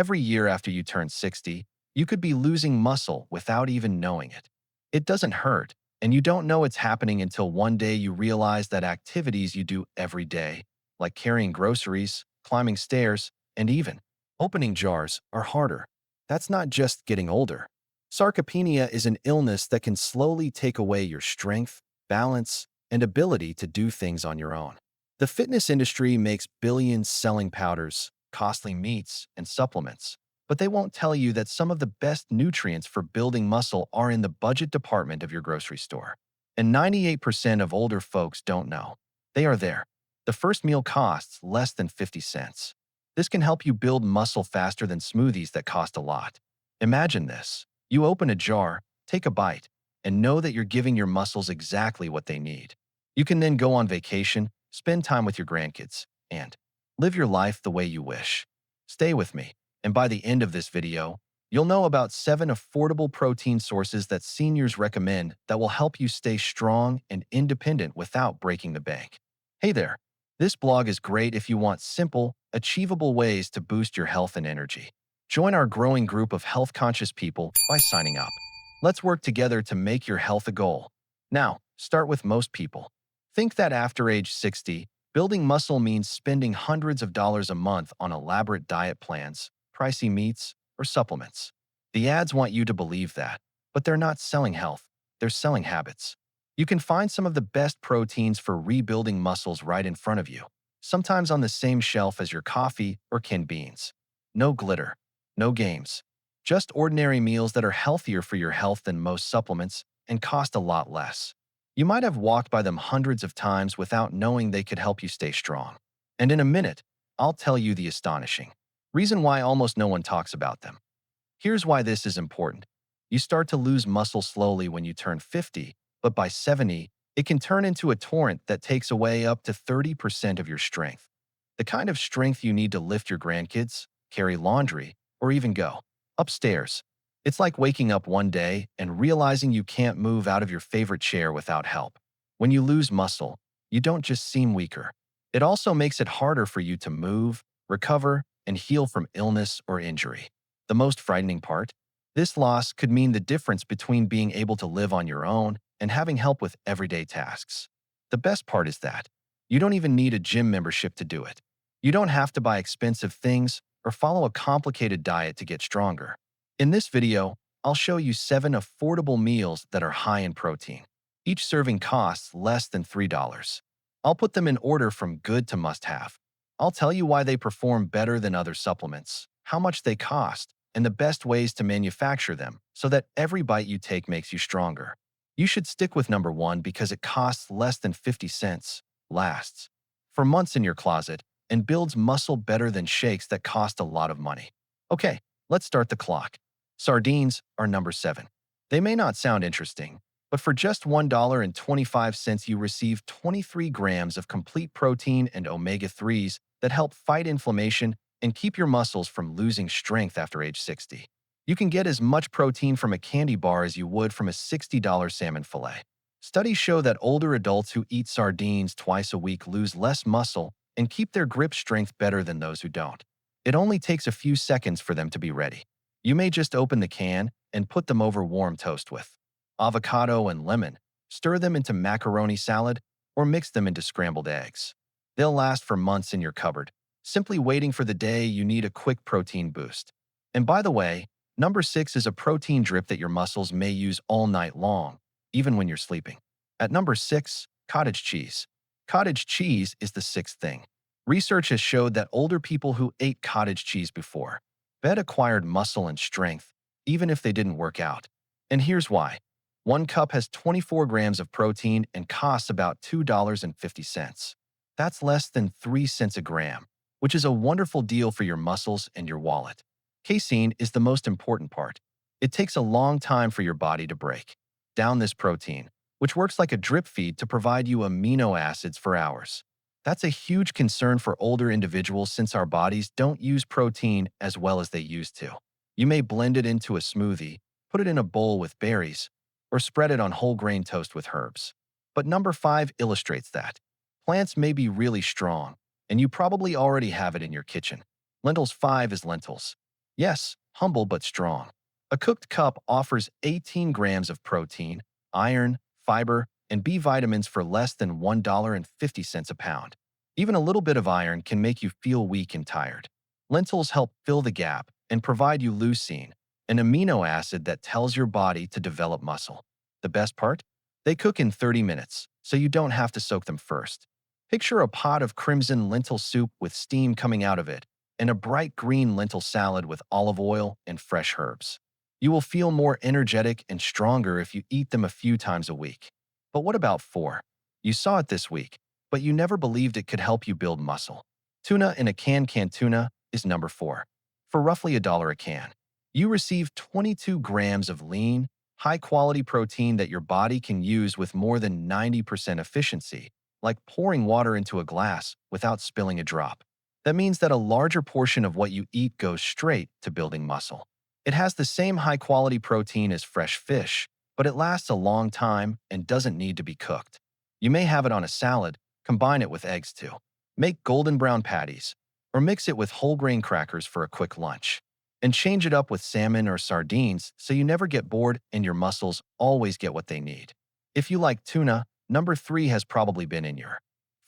Every year after you turn 60, you could be losing muscle without even knowing it. It doesn't hurt, and you don't know it's happening until one day you realize that activities you do every day, like carrying groceries, climbing stairs, and even opening jars, are harder. That's not just getting older. Sarcopenia is an illness that can slowly take away your strength, balance, and ability to do things on your own. The fitness industry makes billions selling powders, costly meats, and supplements, but they won't tell you that some of the best nutrients for building muscle are in the budget department of your grocery store. And 98% of older folks don't know. They are there. The first meal costs less than 50 cents. This can help you build muscle faster than smoothies that cost a lot. Imagine this. You open a jar, take a bite, and know that you're giving your muscles exactly what they need. You can then go on vacation, spend time with your grandkids, and live your life the way you wish. Stay with me, and by the end of this video, you'll know about 7 affordable protein sources that seniors recommend that will help you stay strong and independent without breaking the bank. Hey there! This blog is great if you want simple, achievable ways to boost your health and energy. Join our growing group of health-conscious people by signing up. Let's work together to make your health a goal. Now, start with most people. Think that after age 60, building muscle means spending hundreds of dollars a month on elaborate diet plans, pricey meats, or supplements. The ads want you to believe that, but they're not selling health, they're selling habits. You can find some of the best proteins for rebuilding muscles right in front of you, sometimes on the same shelf as your coffee or canned beans. No glitter, no games. Just ordinary meals that are healthier for your health than most supplements and cost a lot less. You might have walked by them hundreds of times without knowing they could help you stay strong. And in a minute, I'll tell you the astonishing reason why almost no one talks about them. Here's why this is important. You start to lose muscle slowly when you turn 50, but by 70, it can turn into a torrent that takes away up to 30% of your strength. The kind of strength you need to lift your grandkids, carry laundry, or even go upstairs. It's like waking up one day and realizing you can't move out of your favorite chair without help. When you lose muscle, you don't just seem weaker. It also makes it harder for you to move, recover, and heal from illness or injury. The most frightening part? This loss could mean the difference between being able to live on your own and having help with everyday tasks. The best part is that you don't even need a gym membership to do it. You don't have to buy expensive things or follow a complicated diet to get stronger. In this video, I'll show you 7 affordable meals that are high in protein. Each serving costs less than $3. I'll put them in order from good to must-have. I'll tell you why they perform better than other supplements, how much they cost, and the best ways to manufacture them so that every bite you take makes you stronger. You should stick with number 1 because it costs less than 50 cents, lasts for months in your closet, and builds muscle better than shakes that cost a lot of money. Okay, let's start the clock. Sardines are number 7. They may not sound interesting, but for just $1.25 you receive 23 grams of complete protein and omega-3s that help fight inflammation and keep your muscles from losing strength after age 60. You can get as much protein from a candy bar as you would from a $60 salmon fillet. Studies show that older adults who eat sardines twice a week lose less muscle and keep their grip strength better than those who don't. It only takes a few seconds for them to be ready. You may just open the can and put them over warm toast with avocado and lemon, stir them into macaroni salad, or mix them into scrambled eggs. They'll last for months in your cupboard, simply waiting for the day you need a quick protein boost. And by the way, number 6 is a protein drip that your muscles may use all night long, even when you're sleeping. At number 6, cottage cheese. Cottage cheese is the 6th thing. Research has showed that older people who ate cottage cheese before bed acquired muscle and strength, even if they didn't work out. And here's why. 1 cup has 24 grams of protein and costs about $2.50. That's less than 3 cents a gram, which is a wonderful deal for your muscles and your wallet. Casein is the most important part. It takes a long time for your body to break down this protein, which works like a drip feed to provide you amino acids for hours. That's a huge concern for older individuals since our bodies don't use protein as well as they used to. You may blend it into a smoothie, put it in a bowl with berries, or spread it on whole grain toast with herbs. But number 5 illustrates that. Plants may be really strong, and you probably already have it in your kitchen. Lentils 5 is lentils. Yes, humble but strong. A cooked cup offers 18 grams of protein, iron, fiber, and B vitamins for less than $1.50 a pound. Even a little bit of iron can make you feel weak and tired. Lentils help fill the gap and provide you leucine, an amino acid that tells your body to develop muscle. The best part? They cook in 30 minutes, so you don't have to soak them first. Picture a pot of crimson lentil soup with steam coming out of it, and a bright green lentil salad with olive oil and fresh herbs. You will feel more energetic and stronger if you eat them a few times a week. But what about 4? You saw it this week, but you never believed it could help you build muscle. Tuna in a canned tuna is number 4. For roughly $1 a can, you receive 22 grams of lean, high-quality protein that your body can use with more than 90% efficiency, like pouring water into a glass without spilling a drop. That means that a larger portion of what you eat goes straight to building muscle. It has the same high-quality protein as fresh fish, but it lasts a long time and doesn't need to be cooked. You may have it on a salad, combine it with eggs too. Make golden brown patties, or mix it with whole grain crackers for a quick lunch. And change it up with salmon or sardines so you never get bored and your muscles always get what they need. If you like tuna, number 3 has probably been in your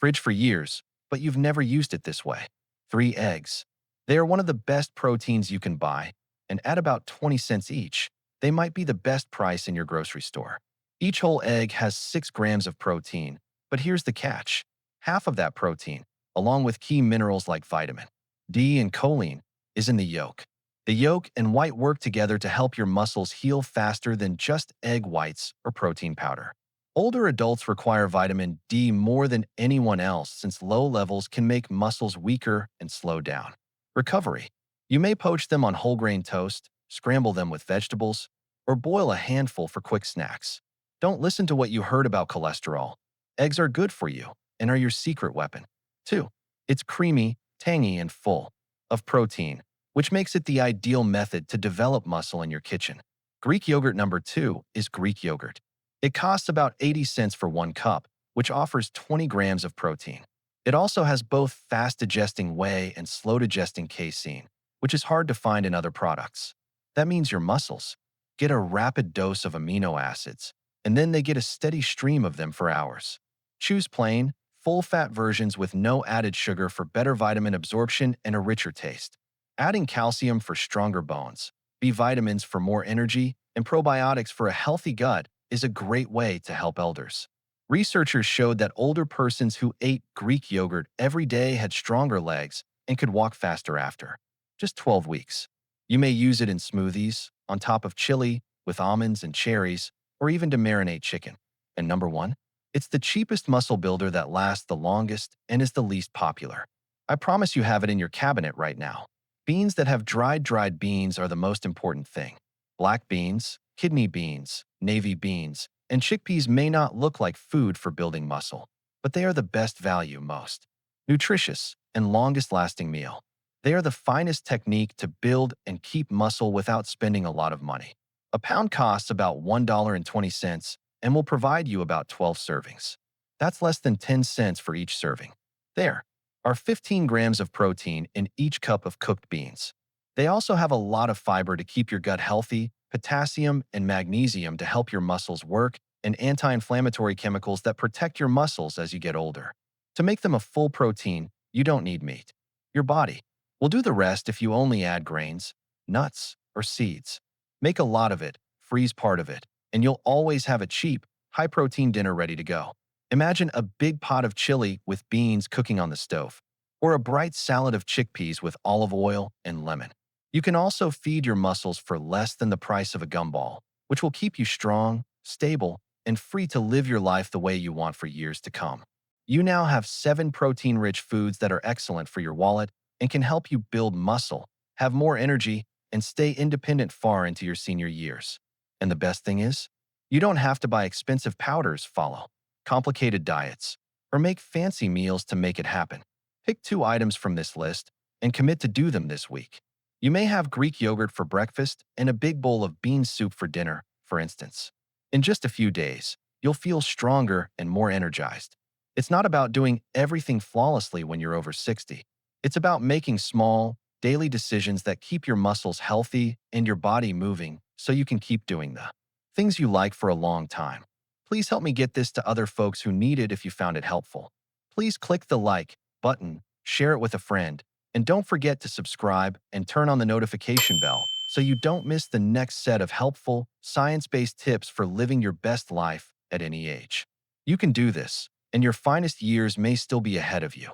fridge for years, but you've never used it this way. 3 eggs. They are one of the best proteins you can buy, and at about 20 cents each, they might be the best price in your grocery store. Each whole egg has 6 grams of protein, but here's the catch. Half of that protein, along with key minerals like vitamin D and choline, is in the yolk. The yolk and white work together to help your muscles heal faster than just egg whites or protein powder. Older adults require vitamin D more than anyone else since low levels can make muscles weaker and slow down recovery. You may poach them on whole grain toast, scramble them with vegetables, or boil a handful for quick snacks. Don't listen to what you heard about cholesterol. Eggs are good for you and are your secret weapon. 2. It's creamy, tangy, and full of protein, which makes it the ideal method to develop muscle in your kitchen. Greek yogurt number 2 is Greek yogurt. It costs about 80 cents for 1 cup, which offers 20 grams of protein. It also has both fast-digesting whey and slow-digesting casein, which is hard to find in other products. That means your muscles get a rapid dose of amino acids, and then they get a steady stream of them for hours. Choose plain, full-fat versions with no added sugar for better vitamin absorption and a richer taste. Adding calcium for stronger bones, B vitamins for more energy, and probiotics for a healthy gut is a great way to help elders. Researchers showed that older persons who ate Greek yogurt every day had stronger legs and could walk faster after just 12 weeks. You may use it in smoothies, on top of chili, with almonds and cherries, or even to marinate chicken. And number 1, it's the cheapest muscle builder that lasts the longest and is the least popular. I promise you have it in your cabinet right now. Beans that have dried beans are the most important thing. Black beans, kidney beans, navy beans, and chickpeas may not look like food for building muscle, but they are the best value most nutritious and longest-lasting meal. They are the finest technique to build and keep muscle without spending a lot of money. A pound costs about $1.20 and will provide you about 12 servings. That's less than 10 cents for each serving. There are 15 grams of protein in each cup of cooked beans. They also have a lot of fiber to keep your gut healthy, potassium and magnesium to help your muscles work, and anti-inflammatory chemicals that protect your muscles as you get older. To make them a full protein, you don't need meat. Your body will do the rest if you only add grains, nuts, or seeds. Make a lot of it, freeze part of it, and you'll always have a cheap, high-protein dinner ready to go. Imagine a big pot of chili with beans cooking on the stove, or a bright salad of chickpeas with olive oil and lemon. You can also feed your muscles for less than the price of a gumball, which will keep you strong, stable, and free to live your life the way you want for years to come. You now have 7 protein-rich foods that are excellent for your wallet and can help you build muscle, have more energy, and stay independent far into your senior years. And the best thing is, you don't have to buy expensive powders, follow complicated diets, or make fancy meals to make it happen. Pick 2 items from this list and commit to do them this week. You may have Greek yogurt for breakfast and a big bowl of bean soup for dinner, for instance. In just a few days, you'll feel stronger and more energized. It's not about doing everything flawlessly when you're over 60. It's about making small, daily decisions that keep your muscles healthy and your body moving so you can keep doing the things you like for a long time. Please help me get this to other folks who need it if you found it helpful. Please click the like button, share it with a friend, and don't forget to subscribe and turn on the notification bell so you don't miss the next set of helpful, science-based tips for living your best life at any age. You can do this, and your finest years may still be ahead of you.